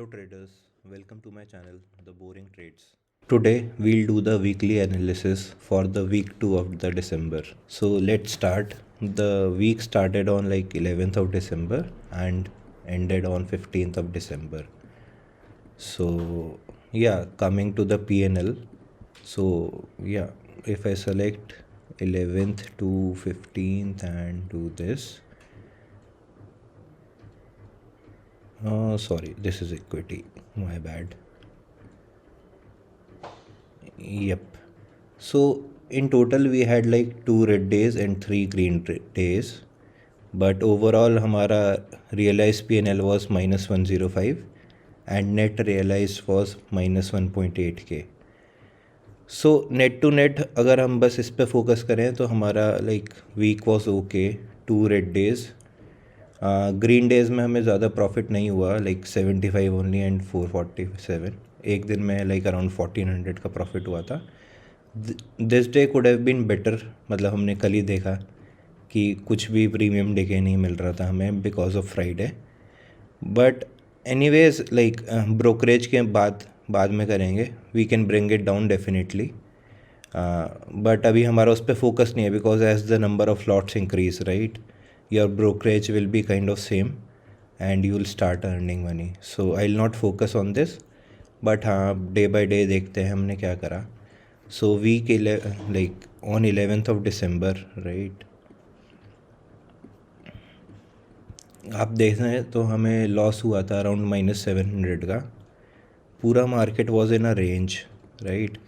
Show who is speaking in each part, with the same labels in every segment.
Speaker 1: Hello traders, welcome to my channel The Boring Trades. Today we'll do the weekly analysis for the week 2 of the December. So let's start. The week started on like 11th of December and ended on 15th of December. So yeah, coming to the PNL. So yeah, if I select 11th to 15th and do this. Sorry, this is equity. My bad. Yep. So in total we had like 2 red days and 3 green days. But overall हमारा realized PNL was -105 and net realized was -1.8k. So net to net अगर हम बस इस पे focus करें तो हमारा like week was okay. 2 red days. Green days में हमें ज़्यादा प्रॉफिट नहीं हुआ, लाइक 75 ओनली एंड 447. एक दिन में लाइक अराउंड 1400 का प्रॉफिट हुआ था. This day could have been better. मतलब हमने कल ही देखा कि कुछ भी प्रीमियम डे नहीं मिल रहा था हमें because of Friday. But anyways like brokerage के बाद में करेंगे. We can bring it down definitely. But अभी हमारा उस पर फोकस नहीं है because as the number of lots increase right, your brokerage will be kind of same and you will start earning money. So I will not focus on this. But हाँ, day by day देखते हैं हमने क्या करा. So week like on 11th of December right, आप देख रहे हैं तो हमें लॉस हुआ था अराउंड -700 का. पूरा market was in a range right.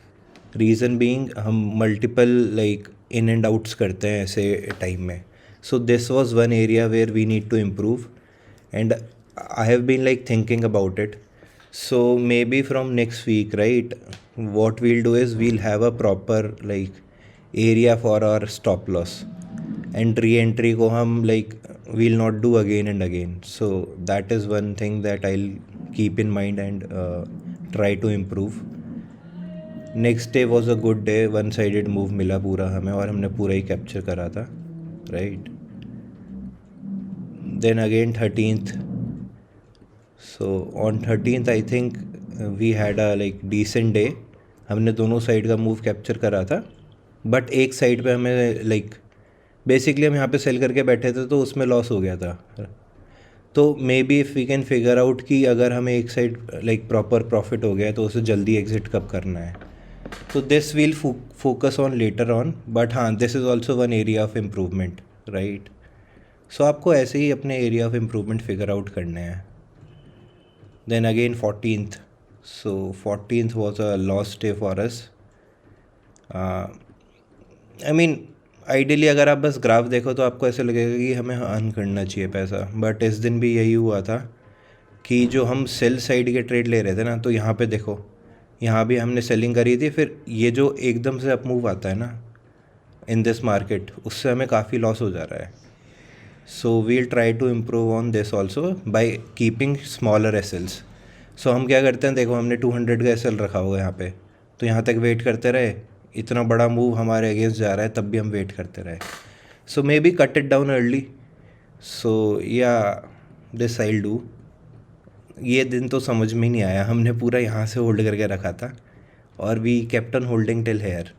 Speaker 1: Reason being हम multiple like in and outs करते हैं ऐसे टाइम में. So this was one area where we need to improve and I have been like thinking about it. So maybe from next week, right, what we'll do is we'll have a proper like area for our stop loss and re-entry को हम like we'll not do again and again. So that is one thing that I'll keep in mind and try to improve. Next day was a good day. One sided move मिला पूरा हमें और हमने पूरा ही capture करा था right. Then again 13th. So on 13th I think we had a like decent day. हमने दोनों साइड का मूव कैप्चर करा था. बट एक साइड पे हमें लाइक बेसिकली हम यहाँ पे सेल करके बैठे थे तो उसमें लॉस हो गया था. तो maybe if we can figure out कि अगर हमें एक साइड लाइक प्रॉपर प्रॉफिट हो गया तो उसे जल्दी एग्जिट कब करना है. तो this will focus on later on. But हाँ, this is also one area of improvement right. So आपको ऐसे ही अपने area of improvement figure out करने हैं. Then again 14th. So 14th was a lost day for us. I mean ideally अगर आप बस ग्राफ देखो तो आपको ऐसे लगेगा कि हमें अर्न करना चाहिए पैसा. बट इस दिन भी यही हुआ था कि जो हम सेल साइड के ट्रेड ले रहे थे ना, तो यहाँ पे देखो, यहाँ भी हमने सेलिंग करी थी. फिर ये जो एकदम से अप मूव आता है ना इन दिस मार्केट, उससे हमें काफ़ी लॉस हो जा रहा है. So we'll try to improve on this also by keeping smaller SLs. So हम क्या करते हैं, देखो हमने 200 का एसएल रखा हुआ है यहाँ पे, तो यहाँ तक वेट करते रहे. इतना बड़ा मूव हमारे अगेंस्ट जा रहा है तब भी हम वेट करते रहे. So maybe cut it down early. So yeah this I do. ये दिन तो समझ में ही नहीं आया, हमने पूरा यहाँ से होल्ड करके रखा था और we kept on holding till here.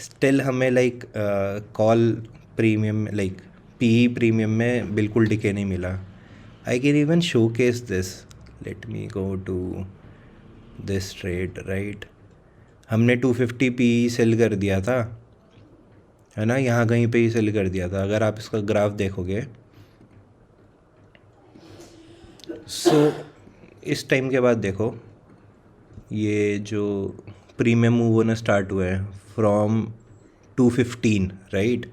Speaker 1: Still हमें like call premium like P premium में बिल्कुल डिके नहीं मिला. I can even showcase this. Let me go to this trade right. हमने 250 पी सेल कर दिया था है ना, यहाँ कहीं पे ही सेल कर दिया था. अगर आप इसका ग्राफ देखोगे सो इस टाइम के बाद देखो ये जो प्रीमियम मूव होना स्टार्ट हुआ है from 215 right.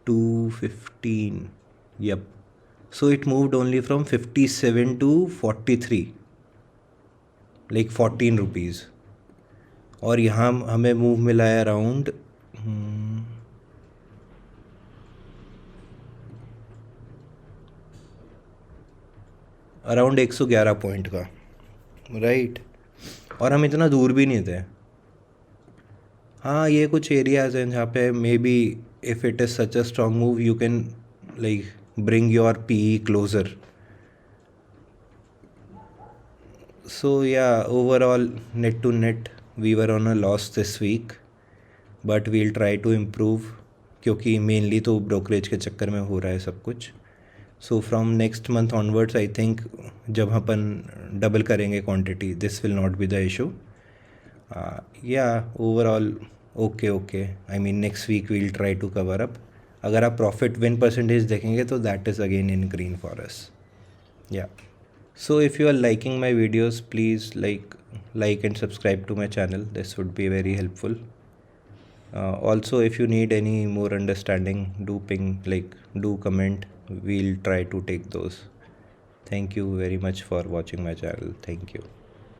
Speaker 1: 215 yep. So it moved only from 57 to 43 like 14 rupees. और यहाँ हमें मूव मिला है अराउंड अराउंड 111 पॉइंट का राइट. और हम इतना दूर भी नहीं थे. हाँ, ये कुछ एरियाज हैं जहाँ पे may be if it is such a strong move you can like bring your PE closer. So yeah, overall net to net we were on a loss this week, but we'll try to improve क्योंकि mainly तो brokerage के चक्कर में हो रहा है सब कुछ. So from next month onwards I think जब अपन डबल करेंगे quantity this will not be the issue. Yeah overall okay I mean next week we'll try to cover up. अगर आप प्रॉफिट विन परसेंटेज देखेंगे तो that is again in green for us. Yeah so if you are liking my videos, please like and subscribe to my channel. This would be very helpful. Also if you need any more understanding, do comment. We'll try to take those. Thank you very much for watching my channel. Thank you.